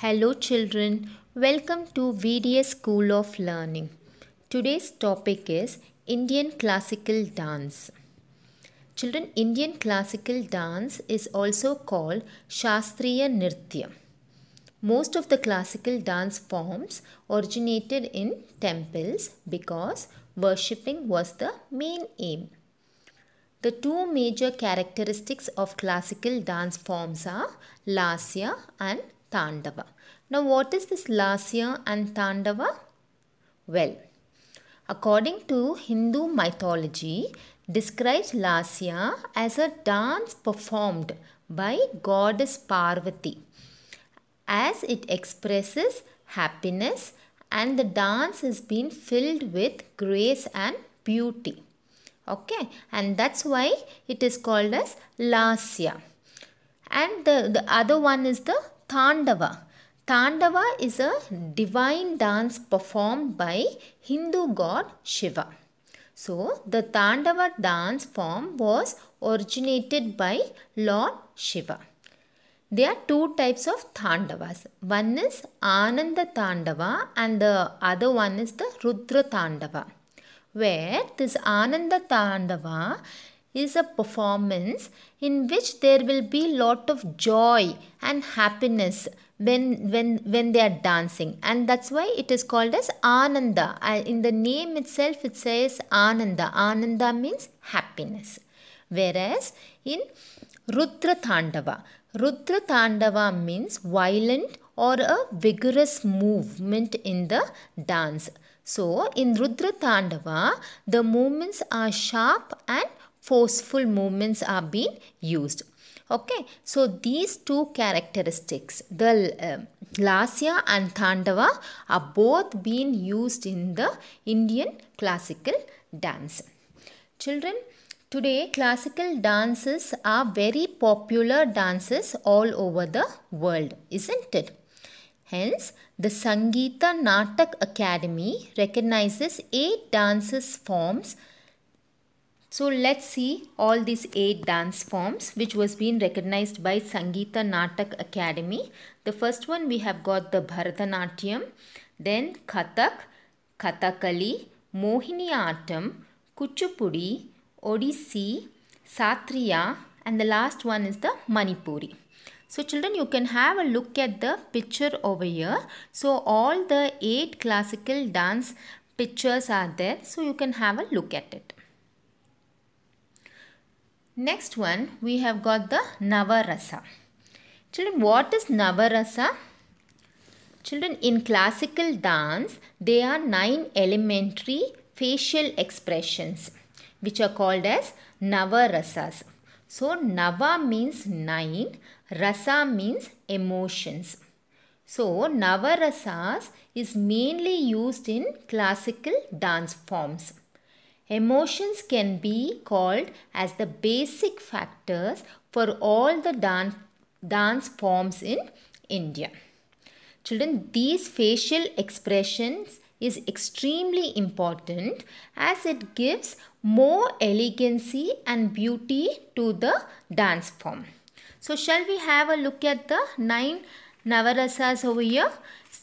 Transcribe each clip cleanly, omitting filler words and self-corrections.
Hello children, welcome to VDS School of Learning. Today's topic is Indian Classical Dance. Children, Indian Classical Dance is also called Shastriya Nritya. Most of the classical dance forms originated in temples because worshipping was the main aim. The two major characteristics of classical dance forms are Lasya and Tandava. Now, what is this Lasya and Tandava? Well, according to Hindu mythology, describes Lasya as a dance performed by goddess Parvati, as it expresses happiness and the dance has been filled with grace and beauty. Okay, and that's why it is called as Lasya. And the other one is the Tandava. Tandava is a divine dance performed by Hindu god Shiva. So, the Tandava dance form was originated by Lord Shiva. There are two types of Tandavas. One is Ananda Tandava and the other one is the Rudra Tandava, where this Ananda Tandava is a performance in which there will be lot of joy and happiness when they are dancing, and that's why it is called as Ananda. In the name itself it says Ananda. Ananda means happiness. Whereas in Rudra Tandava means violent or a vigorous movement in the dance. So, in Rudra Tandava, the movements are sharp and forceful movements are being used. Okay, so these two characteristics, the Lasya and Tandava, are both being used in the Indian classical dance. Children, today classical dances are very popular dances all over the world, isn't it? Hence, the Sangeeta Natak Academy recognizes 8 dances forms. So, let's see all these 8 dance forms which was being recognized by Sangeeta Natak Academy. The first one we have got the Bharatanatyam, then Kathak, Kathakali, Mohiniyattam, Kuchipudi, Odissi, Satriya, and the last one is the Manipuri. So children, you can have a look at the picture over here. So all the 8 classical dance pictures are there. So you can have a look at it. Next one, we have got the Navarasa. Children, what is Navarasa? Children, in classical dance, there are 9 elementary facial expressions which are called as Navarasas. So, Nava means 9, Rasa means emotions. So, Navarasas is mainly used in classical dance forms. Emotions can be called as the basic factors for all the dance forms in India. Children, these facial expressions is extremely important as it gives more elegancy and beauty to the dance form. So, shall we have a look at the 9 Navarasas over here?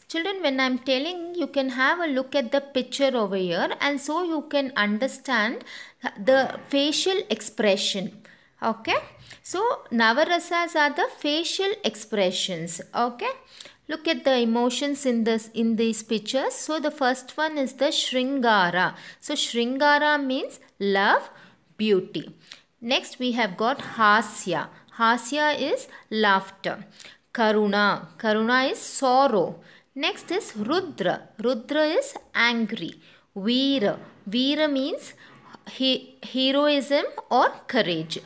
Children, when I am telling, you can have a look at the picture over here, and so you can understand the facial expression. Okay. So, Navarasas are the facial expressions. Okay. Look at the emotions in these pictures. So, the first one is the Shringara. So, Shringara means love, beauty. Next, we have got Hasya. Hasya is laughter. Karuna. Karuna is sorrow. Next is Rudra. Rudra is angry. Veera. Veera means heroism or courage.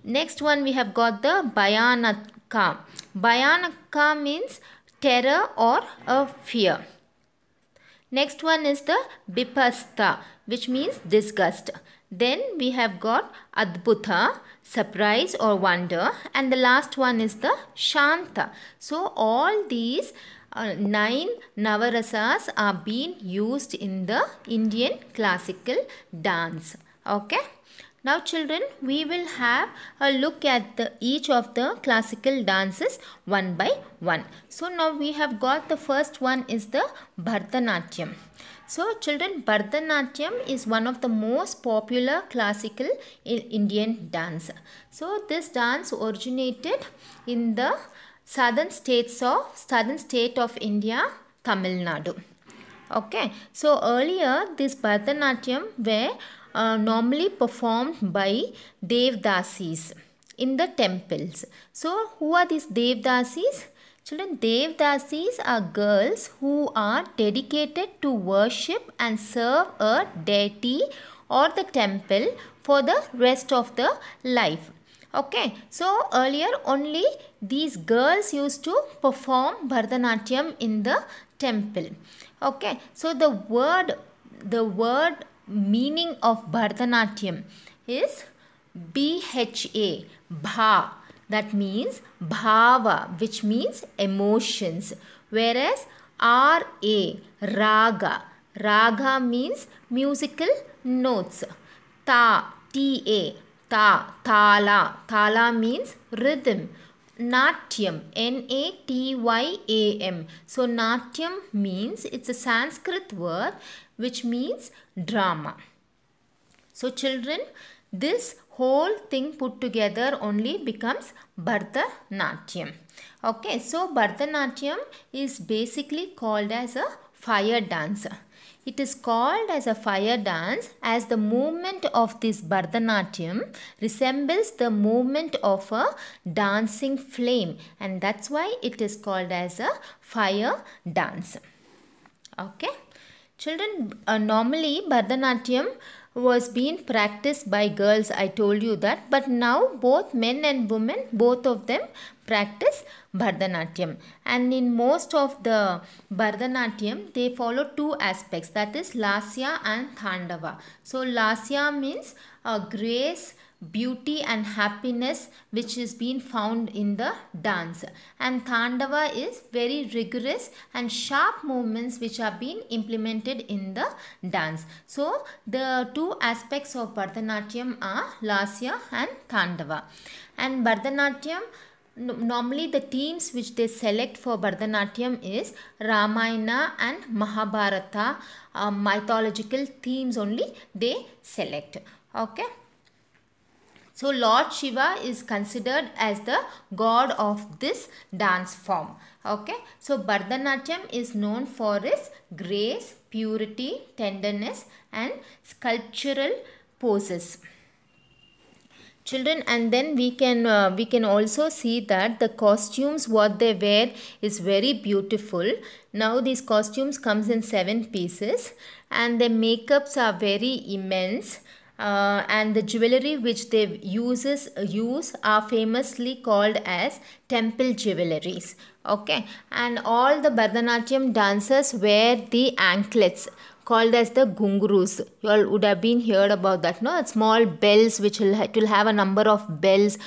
Next one we have got the Bhayanaka. Bhayanaka means terror or a fear. Next one is the Bipasta, which means disgust. Then we have got Adbhuta, surprise or wonder, and the last one is the Shanta. So all these 9 Navarasas are being used in the Indian classical dance. Okay. Now children, we will have a look at each of the classical dances one by one. So now we have got the first one is the Bharatanatyam. So children, Bharatanatyam is one of the most popular classical Indian dance. So this dance originated in the southern state of India, Tamil Nadu. Okay, so earlier this Bharatanatyam were normally performed by Devdasis in the temples. So who are these Devdasis? Children, Devdasis are girls who are dedicated to worship and serve a deity or the temple for the rest of the life. Okay, so earlier only these girls used to perform Bharatanatyam in the temple. Okay, so the word meaning of Bharatanatyam is BHA, Bha, that means Bhava, which means emotions, whereas RA, Raga, Raga means musical notes, Ta, Ta, Tala, Tala means rhythm, Natyam, Natyam. So Natyam means, it's a Sanskrit word which means drama. So children, this whole thing put together only becomes Bharatanatyam. Okay, so Bharatanatyam is basically called as a fire dance. It is called as a fire dance as the movement of this Bharatanatyam resembles the movement of a dancing flame, and that's why it is called as a fire dance. Okay. Children, normally Bharatanatyam was being practiced by girls, I told you that, but now both men and women, both of them practice Bharatanatyam, and in most of the Bharatanatyam they follow two aspects, that is Lasya and Tandava. So Lasya means grace, beauty and happiness which is being found in the dance, and Tandava is very rigorous and sharp movements which are being implemented in the dance. So the two aspects of Bharatanatyam are Lasya and Tandava. And Bharatanatyam, normally the themes which they select for Bharatanatyam is Ramayana and Mahabharata, mythological themes only they select. Okay. So Lord Shiva is considered as the god of this dance form. Okay. So Bharatanatyam is known for its grace, purity, tenderness and sculptural poses. Children, and then we can also see that the costumes what they wear is very beautiful. Now these costumes comes in 7 pieces and their makeups are very immense. And the jewelry which they use are famously called as temple jewelries. Okay, and all the Bharatanatyam dancers wear the anklets called as the gungurus. You all would have been heard about that, no? Small bells which will have a number of bells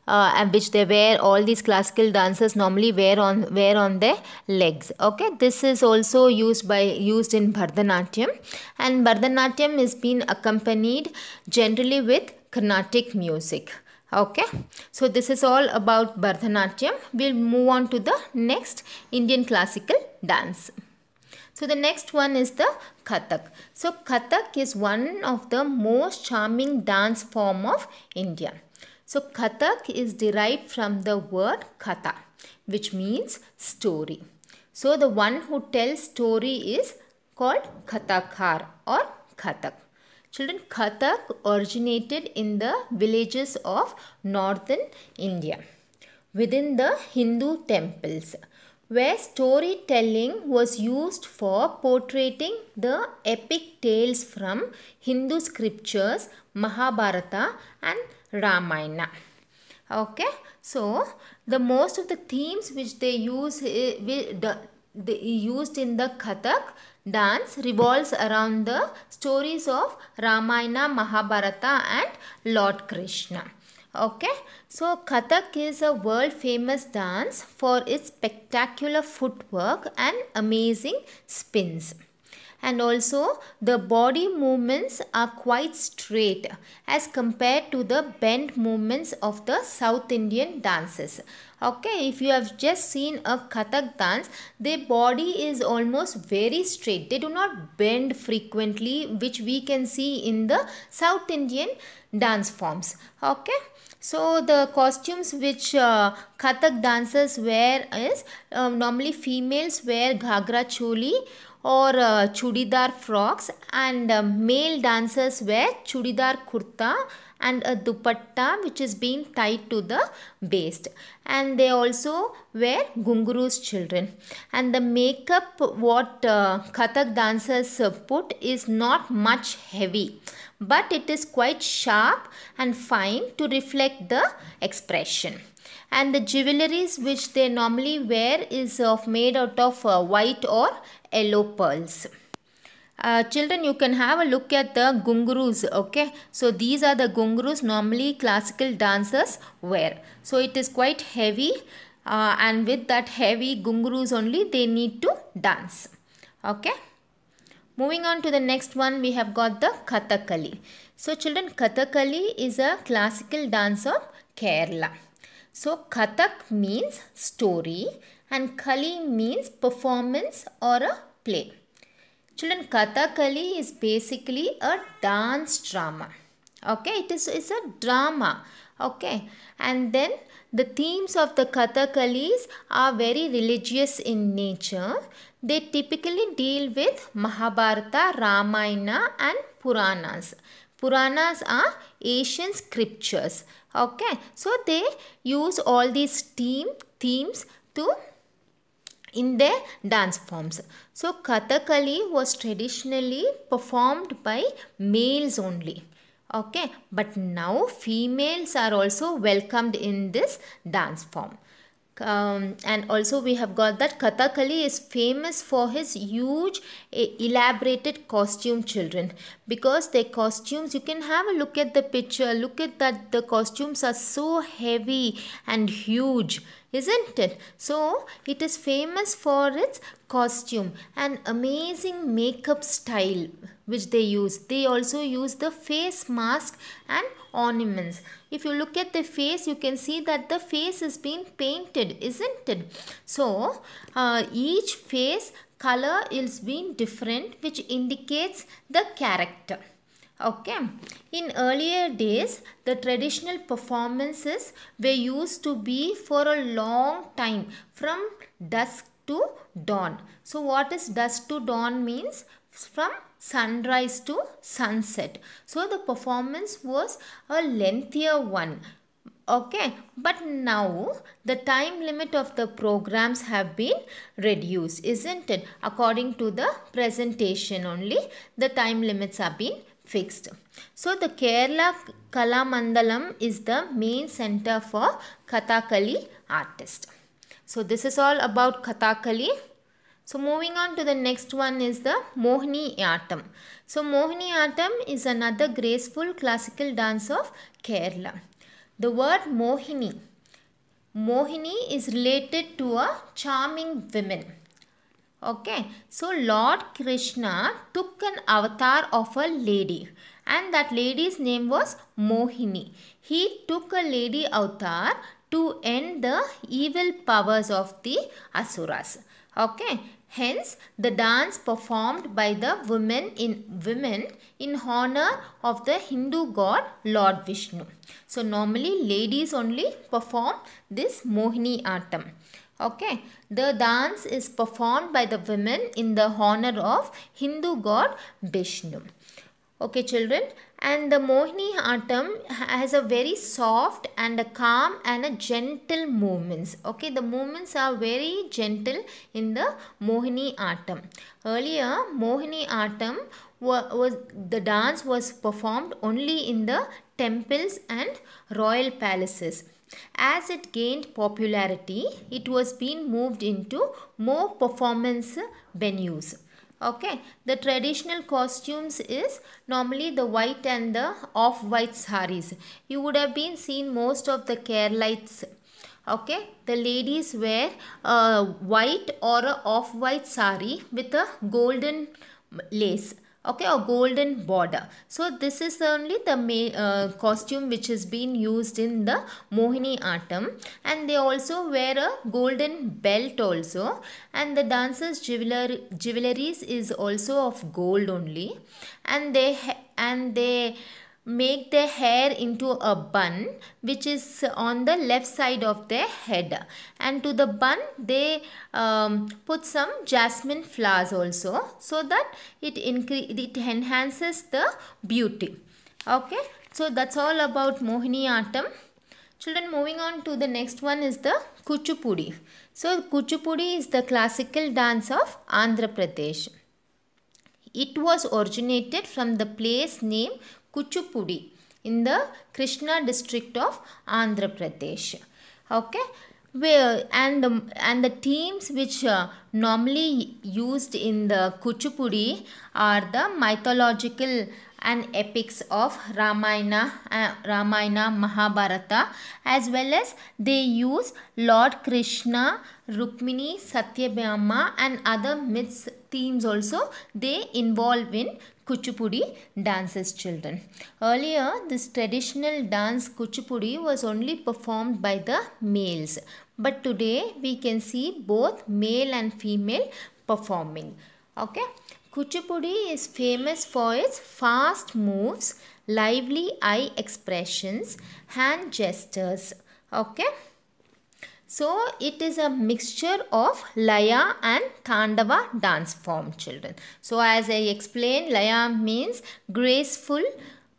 and which they wear. All these classical dancers normally wear on their legs. Okay, this is also used in Bharatanatyam, and Bharatanatyam is being accompanied generally with Carnatic music. Okay, so this is all about Bharatanatyam. We'll move on to the next Indian classical dance. So the next one is the Kathak. So Kathak is one of the most charming dance form of India. So Kathak is derived from the word Katha, which means story. So the one who tells story is called Kathakar or Kathak. Children, Kathak originated in the villages of northern India within the Hindu temples, where storytelling was used for portraying the epic tales from Hindu scriptures, Mahabharata and Ramayana. Okay, so the most of the themes which they used in the Kathak dance revolves around the stories of Ramayana, Mahabharata and Lord Krishna. Okay, so Kathak is a world famous dance for its spectacular footwork and amazing spins. and also the body movements are quite straight as compared to the bend movements of the South Indian dances. Okay, if you have just seen a Kathak dance, their body is almost very straight. They do not bend frequently, which we can see in the South Indian dance forms. Okay, so the costumes which Kathak dancers wear is normally females wear ghagra choli or chudidar frocks, and male dancers wear chudidar kurta and a dupatta which is being tied to the waist, and they also wear gunguru's children. And the makeup what Kathak dancers put is not much heavy, but it is quite sharp and fine to reflect the expression. And the jewelries which they normally wear is made out of white or yellow pearls. Children, you can have a look at the gungurus. Okay, so these are the gungurus normally classical dancers wear. So it is quite heavy, and with that heavy gungurus only they need to dance. Okay, moving on to the next one, we have got the Kathakali. So children, Kathakali is a classical dance of Kerala. So Kathak means story and Kali means performance or a play. Children, Kathakali is basically a dance drama. Okay, it's a drama. Okay, and then the themes of the Kathakalis are very religious in nature. They typically deal with Mahabharata, Ramayana and Puranas. Puranas are Asian scriptures. Okay, so they use all these themes to in their dance forms. So Kathakali was traditionally performed by males only. Okay, but now females are also welcomed in this dance form. And also we have got that Kathakali is famous for his huge elaborated costume, children, because their costumes, you can have a look at the picture, look at that, the costumes are so heavy and huge, isn't it? So it is famous for its costume and amazing makeup style which they use. They also use the face mask and ornaments. If you look at the face, you can see that the face is being painted, isn't it? So each face color is being different, which indicates the character. Okay, in earlier days the traditional performances were used to be for a long time, from dusk to dawn. So what is dusk to dawn means? From sunrise to sunset. So the performance was a lengthier one. Okay, but now the time limit of the programs have been reduced, isn't it? According to the presentation only, the time limits are being fixed. So the Kerala Kalamandalam is the main center for Kathakali artist. So this is all about Kathakali. So moving on to the next one is the Mohiniyattam. So Mohiniyattam is another graceful classical dance of Kerala. The word Mohini is related to a charming woman. Okay, so Lord Krishna took an avatar of a lady, and that lady's name was Mohini. He took a lady avatar to end the evil powers of the Asuras. Okay, hence the dance performed by the women in honor of the Hindu god Lord Vishnu. So normally ladies only perform this Mohiniyattam. Okay, the dance is performed by the women in the honor of Hindu god Vishnu. Okay children, and the Mohiniyattam has a very soft and a calm and a gentle movements. Okay, the movements are very gentle in the Mohiniyattam. Earlier Mohiniyattam was the dance was performed only in the temples and royal palaces. As it gained popularity, it was being moved into more performance venues. Okay, the traditional costumes is normally the white and the off-white saris. You would have been seen most of the Keralites. Okay, the ladies wear a white or a off-white sari with a golden lace, okay, or golden border. So this is only the costume which has been used in the Mohini Attam, and they also wear a golden belt also, and the dancers jewelries is also of gold only, and they make their hair into a bun which is on the left side of their head, and to the bun they put some jasmine flowers also, so that it enhances the beauty. Okay, so that's all about Mohini Attam. Children, moving on to the next one is the Kuchipudi. So Kuchipudi is the classical dance of Andhra Pradesh. It was originated from the place named Kuchipudi in the Krishna district of Andhra Pradesh. Okay, and the themes which normally used in the Kuchipudi are the mythological and epics of Ramayana, Mahabharata, as well as they use Lord Krishna, Rukmini, Satyabhama and other myths themes also they involve in Kuchipudi dances, children. Earlier, this traditional dance Kuchipudi was only performed by the males, but today we can see both male and female performing. Okay, Kuchipudi is famous for its fast moves, lively eye expressions, hand gestures. Okay. So it is a mixture of Laya and Tandava dance form, children. So as I explained, Laya means graceful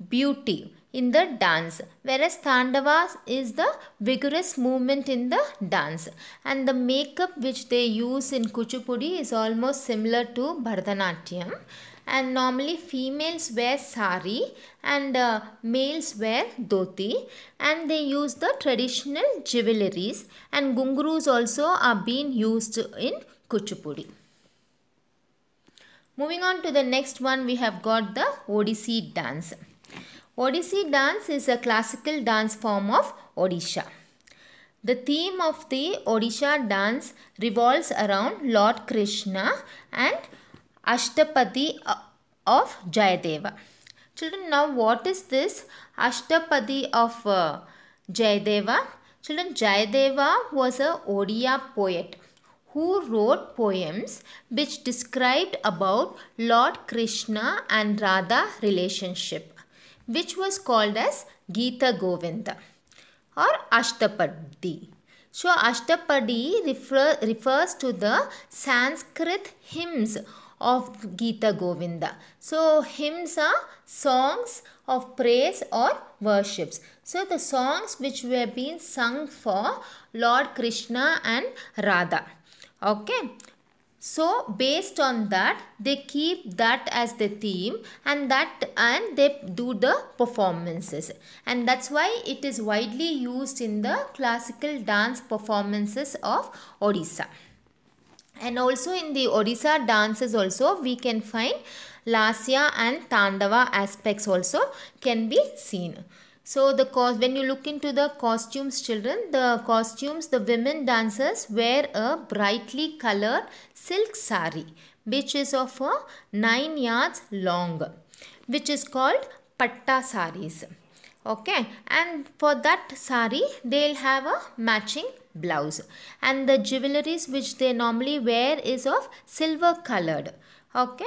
beauty in the dance, whereas Tandava is the vigorous movement in the dance. And the makeup which they use in Kuchipudi is almost similar to Bharatanatyam. And normally females wear sari and males wear dhoti, and they use the traditional jewelries, and gungurus also are being used in Kuchipudi. Moving on to the next one, we have got the Odissi dance. Odissi dance is a classical dance form of Odisha. The theme of the Odisha dance revolves around Lord Krishna and Ashtapadi of Jayadeva. Children, now what is this Ashtapadi of Jayadeva? Children, Jayadeva was a Odia poet who wrote poems which described about Lord Krishna and Radha relationship, which was called as Gita Govinda or Ashtapadi. So Ashtapadi refers to the Sanskrit hymns of Gita Govinda. So hymns are songs of praise or worships. So the songs which were being sung for Lord Krishna and Radha. Okay. So based on that, they keep that as the theme, and they do the performances, and that's why it is widely used in the classical dance performances of Odisha. And also in the Odisha dances also we can find Lasya and Tandava aspects also can be seen. So when you look into the costumes, children, the women dancers wear a brightly colored silk sari which is of 9 yards long, which is called patta saris. Okay, and for that sari they'll have a matching blouse, and the jewelries which they normally wear is of silver colored. Okay,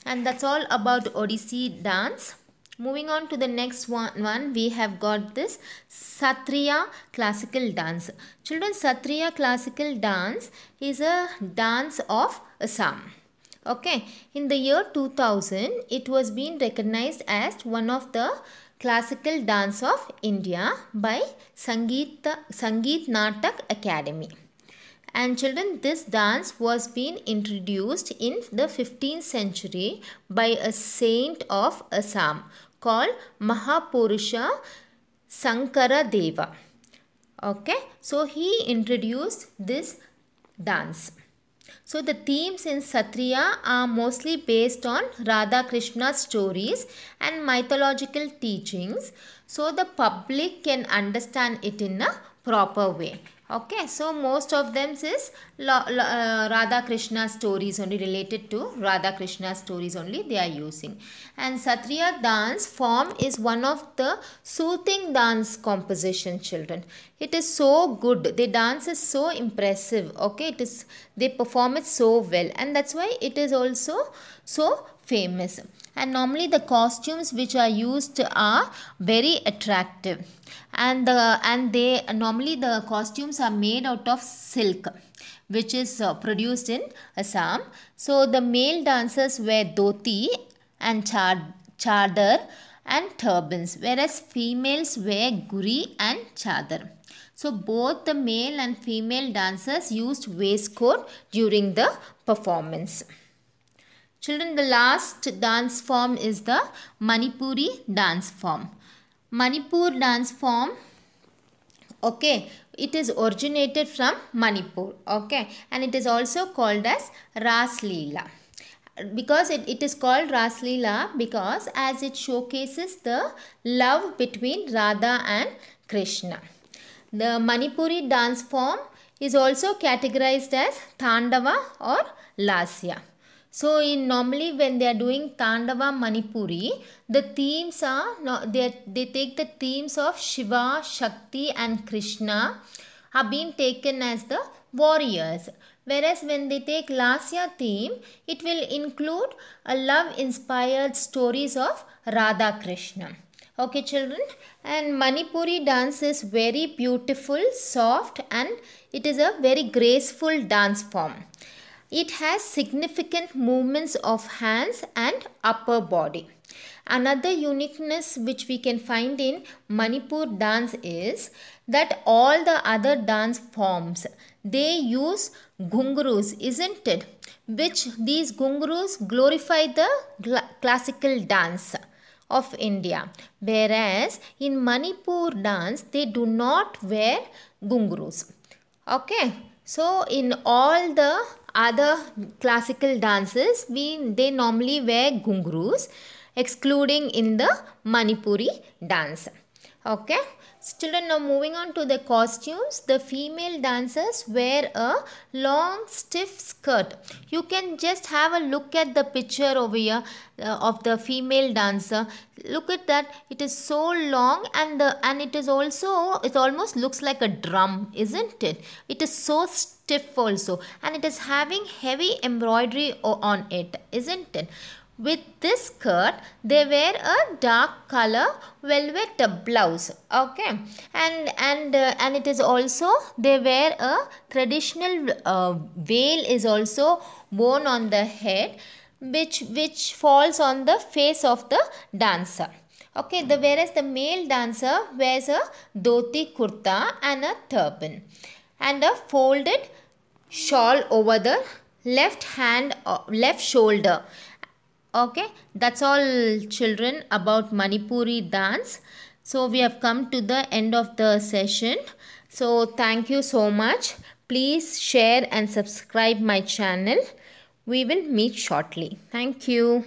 and that's all about Odissi dance. Moving on to the next one, we have got this Satriya classical dance. Children, Satriya classical dance is a dance of Assam. Okay, in the year 2000, it was being recognized as one of the classical dance of India by Sangeet Natak Academy. And children, this dance was being introduced in the 15th century by a saint of Assam called Mahapurusha Sankara Deva. Okay, so he introduced this dance. So the themes in Satriya are mostly based on Radha Krishna stories and mythological teachings, so the public can understand it in a proper way. Okay, so most of them is Radha Krishna stories only, related to Radha Krishna stories only they are using. And Satriya dance form is one of the soothing dance composition, children. It is so good. The dance is so impressive. Okay, they perform it so well, and that's why it is also so famous. And normally the costumes which are used are very attractive, and they normally the costumes are made out of silk, which is produced in Assam. So the male dancers wear dhoti and chadar and turbans, whereas females wear guri and chadar. So both the male and female dancers used waistcoat during the performance. Children, the last dance form is the Manipuri dance form. Manipur dance form, okay, it is originated from Manipur, okay, and it is also called as Ras Leela. Because it is called Ras Leela because as it showcases the love between Radha and Krishna. The Manipuri dance form is also categorized as Tandava or Lasya. So normally when they are doing Tandava Manipuri, the themes are, they take the themes of Shiva, Shakti and Krishna are being taken as the warriors. Whereas when they take Lasya theme, it will include a love inspired stories of Radha Krishna. Okay, children, and Manipuri dance is very beautiful, soft, and it is a very graceful dance form. It has significant movements of hands and upper body. Another uniqueness which we can find in Manipur dance is that all the other dance forms, they use ghungroos, isn't it? Which these ghungroos glorify the classical dance of India. Whereas in Manipur dance, they do not wear ghungroos. Okay. So in all the other classical dances, they normally wear ghungroos, excluding in the Manipuri dance. Okay. Children, now moving on to the costumes. The female dancers wear a long stiff skirt. You can just have a look at the picture over here of the female dancer. Look at that. It is so long, and it is also, it almost looks like a drum, isn't it? It is so stiff also, and it is having heavy embroidery on it, isn't it? With this skirt, they wear a dark color velvet blouse. Okay, and it is also, they wear a traditional veil is also worn on the head, which falls on the face of the dancer. Okay, whereas the male dancer wears a dhoti kurta and a turban and a folded shawl over the left shoulder. Okay, that's all, children, about Manipuri dance. So we have come to the end of the session. So thank you so much. Please share and subscribe my channel. We will meet shortly. Thank you.